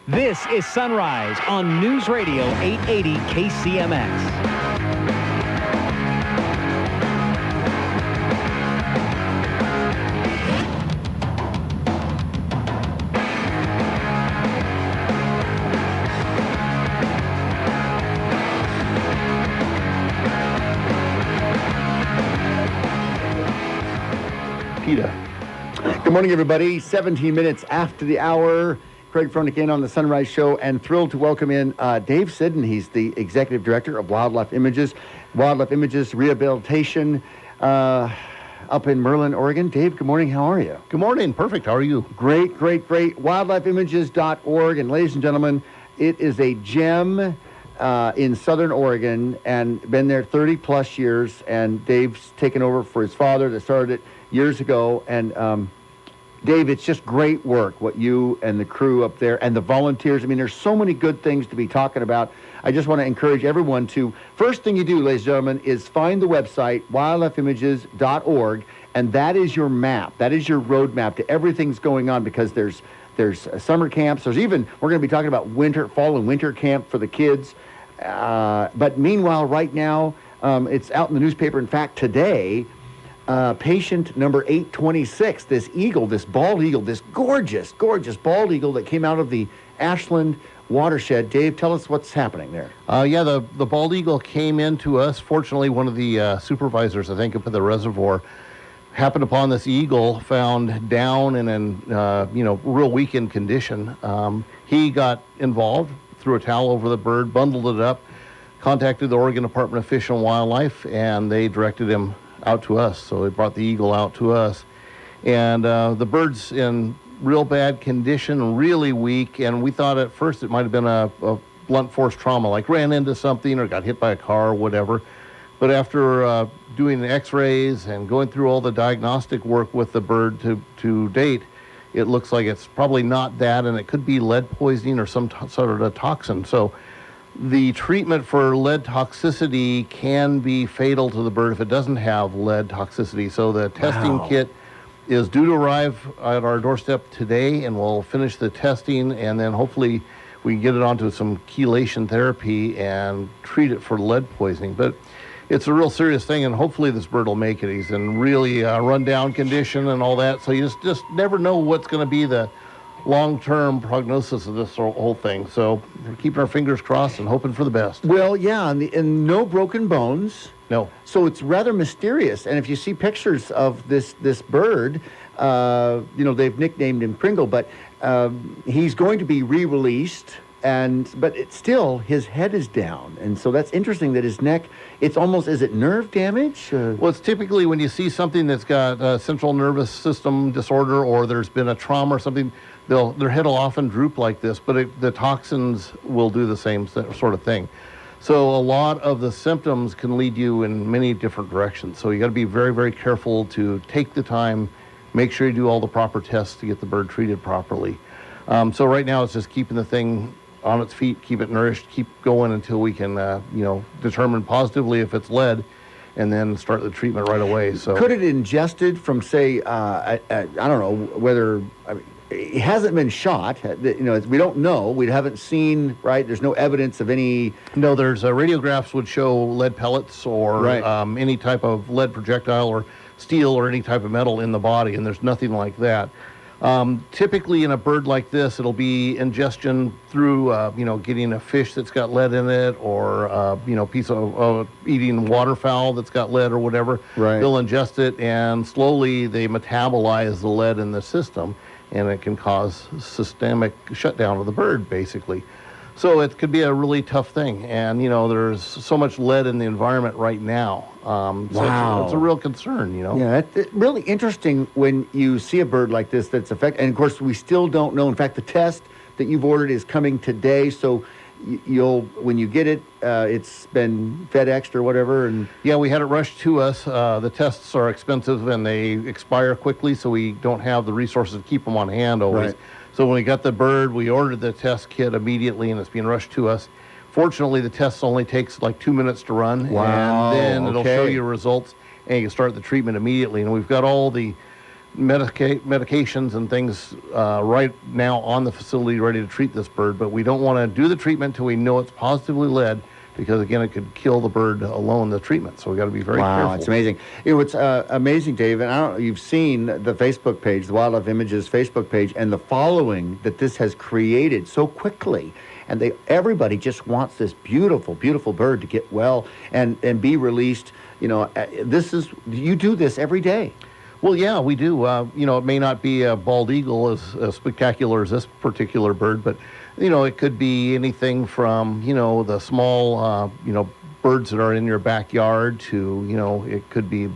This is Sunrise on News Radio 880 KCMX. Good morning, everybody. 17 minutes after the hour. Craig Froelich in on the Sunrise Show, and thrilled to welcome in Dave Siddon. He's the Executive Director of Wildlife Images Rehabilitation up in Merlin, Oregon. Dave, good morning. How are you? Good morning. Perfect. How are you? Great, great, great. WildlifeImages.org. And ladies and gentlemen, it is a gem in Southern Oregon and been there 30 plus years. And Dave's taken over for his father that started it years ago. And Dave, it's just great work, what you and the crew up there and the volunteers. I mean, there's so many good things to be talking about. I just want to encourage everyone to, first thing you do, ladies and gentlemen, is find the website, wildlifeimages.org, and that is your map. That is your roadmap to everything's going on, because there's summer camps. There's even, we're going to be talking about fall and winter camp for the kids. But meanwhile, right now, it's out in the newspaper. In fact, today, patient number 826, this eagle, this bald eagle, this gorgeous, gorgeous bald eagle that came out of the Ashland watershed. Dave, tell us what's happening there. The bald eagle came into us. Fortunately, one of the supervisors, I think, up at the reservoir, happened upon this eagle found down and in, real weakened condition. He got involved, threw a towel over the bird, bundled it up, contacted the Oregon Department of Fish and Wildlife, and they directed him out to us. So they brought the eagle out to us. And the bird's in real bad condition, really weak, and we thought at first it might have been a blunt force trauma, like ran into something or got hit by a car or whatever. But after doing x-rays and going through all the diagnostic work with the bird to date, it looks like it's probably not that, and it could be lead poisoning or some sort of a toxin. So the treatment for lead toxicity can be fatal to the bird if it doesn't have lead toxicity. So the testing kit is due to arrive at our doorstep today, and we'll finish the testing, and then hopefully we can get it onto some chelation therapy and treat it for lead poisoning. But it's a real serious thing, and hopefully this bird will make it. He's in really run-down condition and all that, so you just never know what's going to be the long-term prognosis of this whole thing. So we're keeping our fingers crossed and hoping for the best. Well, yeah, and no broken bones. No. So it's rather mysterious. And if you see pictures of this bird, they've nicknamed him Pringle, but he's going to be re-released. But it's still, his head is down. And so that's interesting that his neck, it's almost, is it nerve damage? Well, it's typically when you see something that's got a central nervous system disorder, or there's been a trauma or something, their head will often droop like this, but the toxins will do the same sort of thing. So a lot of the symptoms can lead you in many different directions. So you got to be very, very careful to take the time, make sure you do all the proper tests to get the bird treated properly. So right now it's just keeping the thing on its feet, keep it nourished, keep going until we can, determine positively if it's lead, and then start the treatment right away. So could it ingested from, say, I don't know whether, it hasn't been shot. We don't know. We haven't seen, right? There's no evidence of any. No, there's radiographs would show lead pellets or any type of lead projectile or steel or any type of metal in the body, and there's nothing like that. Typically in a bird like this, it'll be ingestion through, getting a fish that's got lead in it, or, piece of eating waterfowl that's got lead or whatever. Right. They'll ingest it, and slowly they metabolize the lead in the system, and it can cause systemic shutdown of the bird, basically. So it could be a really tough thing. And, there's so much lead in the environment right now. Wow. So it's a real concern, Yeah, it's really interesting when you see a bird like this that's affected. And, of course, we still don't know. In fact, the test that you've ordered is coming today. So when you get it, it's been FedExed or whatever. And yeah, we had it rushed to us. The tests are expensive and they expire quickly, so we don't have the resources to keep them on hand always. Right. So when we got the bird, we ordered the test kit immediately, and it's being rushed to us. Fortunately, the test only takes like 2 minutes to run. Wow. And then it'll show you results, and you can start the treatment immediately. And we've got all the medications and things right now on the facility ready to treat this bird, but we don't want to do the treatment until we know it's positively lead, because again, it could kill the bird alone, the treatment. So we got to be very careful. Wow, it's amazing. It's amazing, Dave, and I don't know, you've seen the Facebook page, the Wildlife Images Facebook page, and the following that this has created so quickly. And everybody just wants this beautiful, beautiful bird to get well and be released. You know, you do this every day. Well, yeah, we do. It may not be a bald eagle as spectacular as this particular bird, but it could be anything from, the small, birds that are in your backyard to, it could be,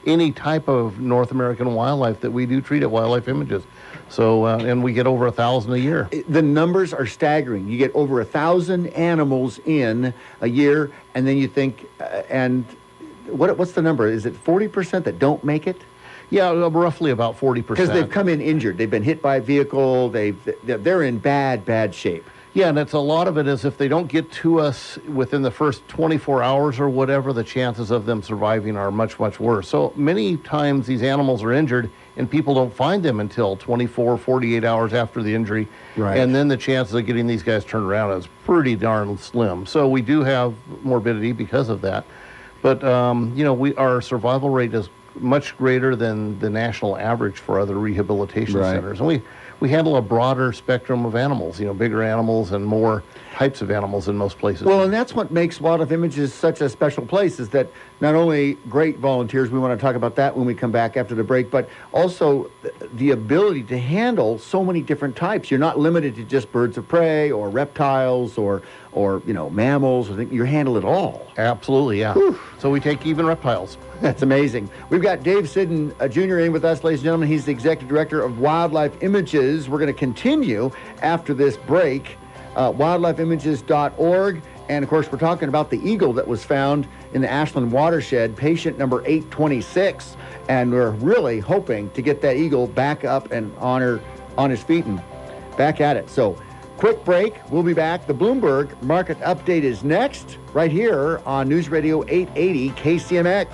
any type of North American wildlife that we do treat at Wildlife Images. So, and we get over 1,000 a year. The numbers are staggering. You get over 1,000 animals in a year, and then you think, what's the number? Is it 40% that don't make it? Yeah, roughly about 40%. Because they've come in injured. They've been hit by a vehicle. They're in bad shape. Yeah, and a lot of it is if they don't get to us within the first 24 hours or whatever, the chances of them surviving are much, much worse. So many times these animals are injured and people don't find them until 24, 48 hours after the injury. Right. And then the chances of getting these guys turned around is pretty darn slim. So we do have morbidity because of that. But, our survival rate is much greater than the national average for other rehabilitation centers. And we handle a broader spectrum of animals, bigger animals and more types of animals in most places. Well, and that's what makes Wildlife Images such a special place, is that not only great volunteers, we want to talk about that when we come back after the break, but also the ability to handle so many different types. You're not limited to just birds of prey or reptiles or mammals. You handle it all. Absolutely, yeah. Whew. So we take even reptiles. That's amazing. We've got Dave Siddon Jr. in with us, ladies and gentlemen. He's the executive director of Wildlife Images. We're going to continue after this break. WildlifeImages.org. And, of course, we're talking about the eagle that was found in the Ashland watershed, patient number 826. And we're really hoping to get that eagle back up and on his feet and back at it. So, quick break. We'll be back. The Bloomberg Market Update is next, right here on News Radio 880 KCMX.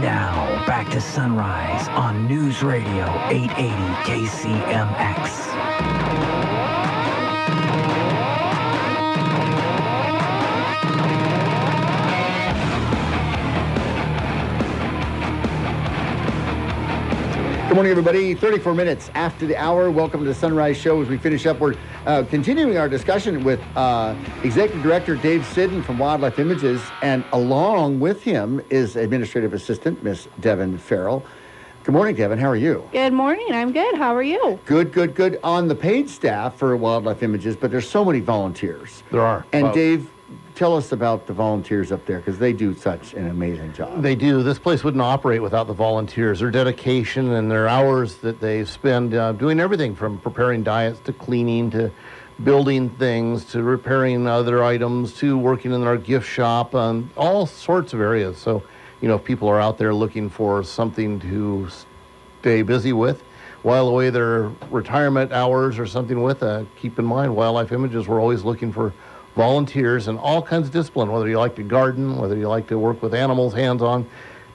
Now, back to Sunrise on News Radio 880 KCMX. Good morning, everybody. 34 minutes after the hour. Welcome to the Sunrise Show. As we finish up, we're continuing our discussion with Executive Director Dave Siddon from Wildlife Images, and along with him is Administrative Assistant Miss Devin Farrell. Good morning, Devin. How are you? Good morning. I'm good. How are you? Good. On the paid staff for Wildlife Images, but there's so many volunteers. There are. And Dave, tell us about the volunteers up there, because they do such an amazing job. They do. This place wouldn't operate without the volunteers. Their dedication and their hours that they spend doing everything from preparing diets to cleaning to building things to repairing other items to working in our gift shop and all sorts of areas. So, if people are out there looking for something to stay busy with, while away their retirement hours or something with, keep in mind, Wildlife Images, we're always looking for volunteers in all kinds of discipline, whether you like to garden, whether you like to work with animals, hands-on,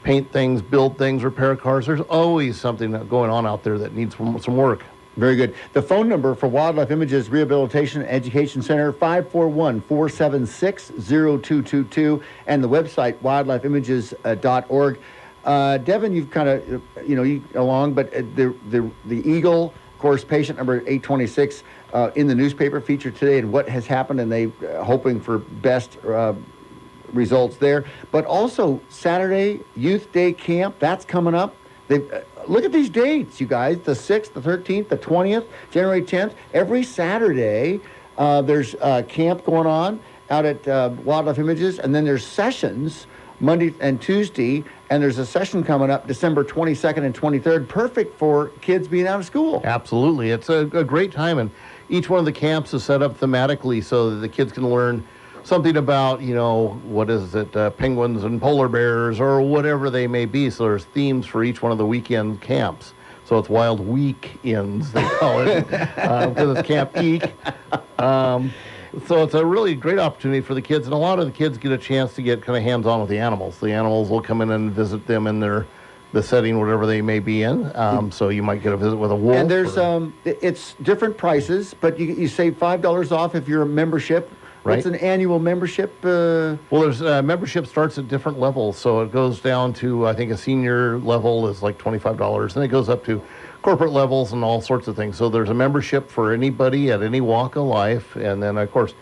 paint things, build things, repair cars. There's always something going on out there that needs some work. Very good. The phone number for Wildlife Images Rehabilitation and Education Center, 541-476-0222, and the website, wildlifeimages.org. Devin, you've kind of, along, but the eagle, of course, patient number 826, in the newspaper featured today, and what has happened, and they hoping for best results there. But also Saturday Youth Day Camp, that's coming up. Look at these dates, you guys. The 6th, the 13th, the 20th, January 10th. Every Saturday, there's camp going on out at Wildlife Images, and then there's sessions Monday and Tuesday, and there's a session coming up December 22nd and 23rd, perfect for kids being out of school. Absolutely. It's a great time, and each one of the camps is set up thematically so that the kids can learn something about, what is it, penguins and polar bears or whatever they may be. So there's themes for each one of the weekend camps. So it's Wild Weekends, they call it, because it's Camp Eek. So it's a really great opportunity for the kids, and a lot of the kids get a chance to get kind of hands-on with the animals. The animals will come in and visit them in the setting, whatever they may be in. So you might get a visit with a wolf. And there's it's different prices, but you save $5 off if you're a membership. Right. What's an annual membership? Well, there's membership starts at different levels, so it goes down to, I think, a senior level is like $25, and it goes up to corporate levels and all sorts of things. So there's a membership for anybody at any walk of life, and then of course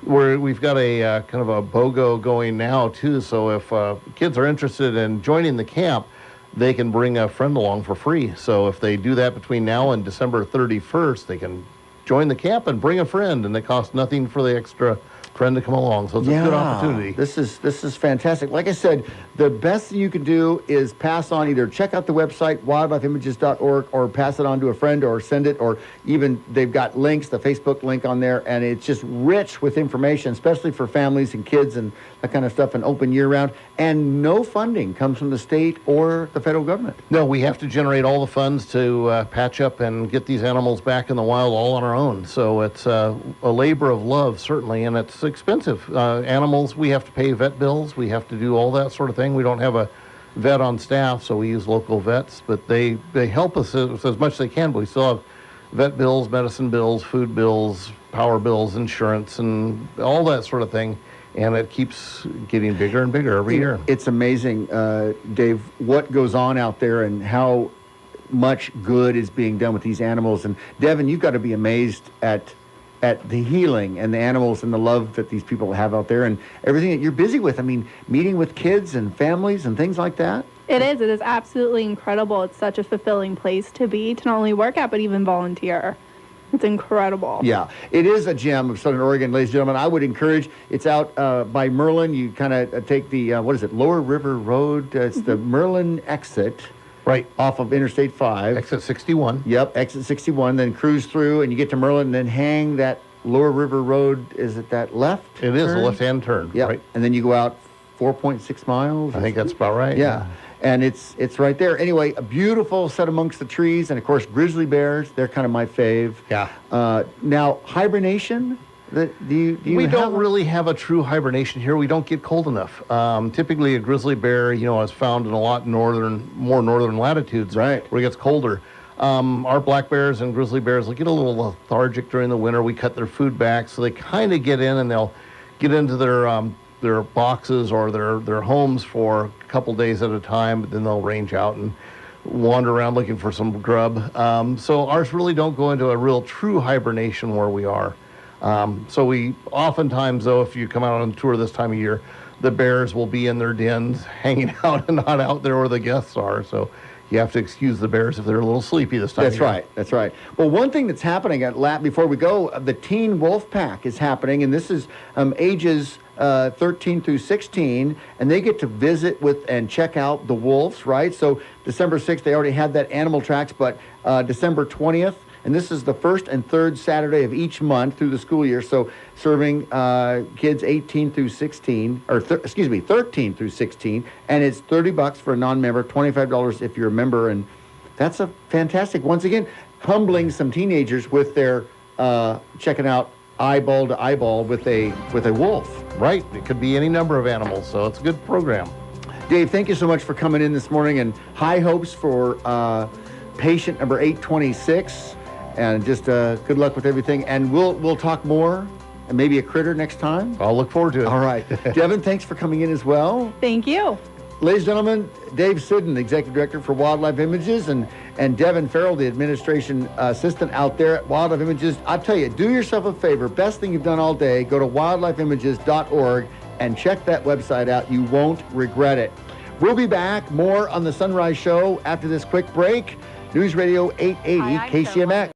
we've got a kind of a BOGO going now too. So if kids are interested in joining the camp, they can bring a friend along for free. So if they do that between now and December 31st, they can join the camp and bring a friend, and it costs nothing for the extra friend to come along. So it's a good opportunity. This is fantastic. Like I said, the best thing you can do is pass on, either check out the website, wildlifeimages.org, or pass it on to a friend, or send it, or even they've got links, the Facebook link on there, and it's just rich with information, especially for families and kids and that kind of stuff, and open year-round. And no funding comes from the state or the federal government. No, we have to generate all the funds to patch up and get these animals back in the wild all on our own. So it's a labor of love, certainly, and it's expensive. Animals, we have to pay vet bills. We have to do all that sort of thing. We don't have a vet on staff, so we use local vets, but they help us as much as they can, but we still have vet bills, medicine bills, food bills, power bills, insurance, and all that sort of thing. And it keeps getting bigger and bigger every year. It's amazing, Dave, what goes on out there and how much good is being done with these animals. And Devin, you've got to be amazed at the healing and the animals and the love that these people have out there and everything that you're busy with. I mean, meeting with kids and families and things like that. It is absolutely incredible. It's such a fulfilling place to be, to not only work at, but even volunteer. It's incredible. Yeah, it is a gem of Southern Oregon, ladies and gentlemen. I would encourage, it's out by Merlin. You kind of take the, Lower River Road. It's the Merlin exit. Right. Off of Interstate 5. Exit 61. Yep, exit 61, then cruise through, and you get to Merlin, and then hang that Lower River Road. Is it that left It is turn? a left-hand turn. Yep. Right. And then you go out 4.6 miles. I think that's about right. Yeah. And it's right there. Anyway, a beautiful set amongst the trees, and of course, grizzly bears. They're kind of my fave. Yeah. Now, hibernation. We don't really have a true hibernation here. We don't get cold enough. Typically, a grizzly bear, is found in a lot more northern latitudes, right, where it gets colder. Our black bears and grizzly bears will get a little lethargic during the winter. We cut their food back, so they kind of get in, and they'll get into their boxes or their homes for a couple days at a time, but then they'll range out and wander around looking for some grub. So ours really don't go into a real true hibernation where we are. So we oftentimes, though, if you come out on tour this time of year, the bears will be in their dens hanging out and not out there where the guests are. So you have to excuse the bears if they're a little sleepy this time of year. That's right. Well, one thing that's happening at LAP, before we go, the Teen Wolf Pack is happening, and this is ages 13 through 16, and they get to visit with and check out the wolves, right? So December 6th, they already had that Animal Tracks, but December 20th, and this is the first and third Saturday of each month through the school year. So serving kids 18 through 16, or 13 through 16, and it's $30 for a non-member, $25 if you're a member, and that's a fantastic. Once again, humbling some teenagers with their checking out eyeball to eyeball with a wolf. Right. It could be any number of animals, so it's a good program. Dave, thank you so much for coming in this morning, and high hopes for patient number 826. And just good luck with everything. And we'll talk more, and maybe a critter next time. I'll look forward to it. All right. Devin, thanks for coming in as well. Thank you. Ladies and gentlemen, Dave Siddon, the Executive Director for Wildlife Images, and Devin Farrell, the Administration Assistant out there at Wildlife Images. I'll tell you, do yourself a favor. Best thing you've done all day, go to wildlifeimages.org and check that website out. You won't regret it. We'll be back. More on the Sunrise Show after this quick break. News Radio 880 KCMX.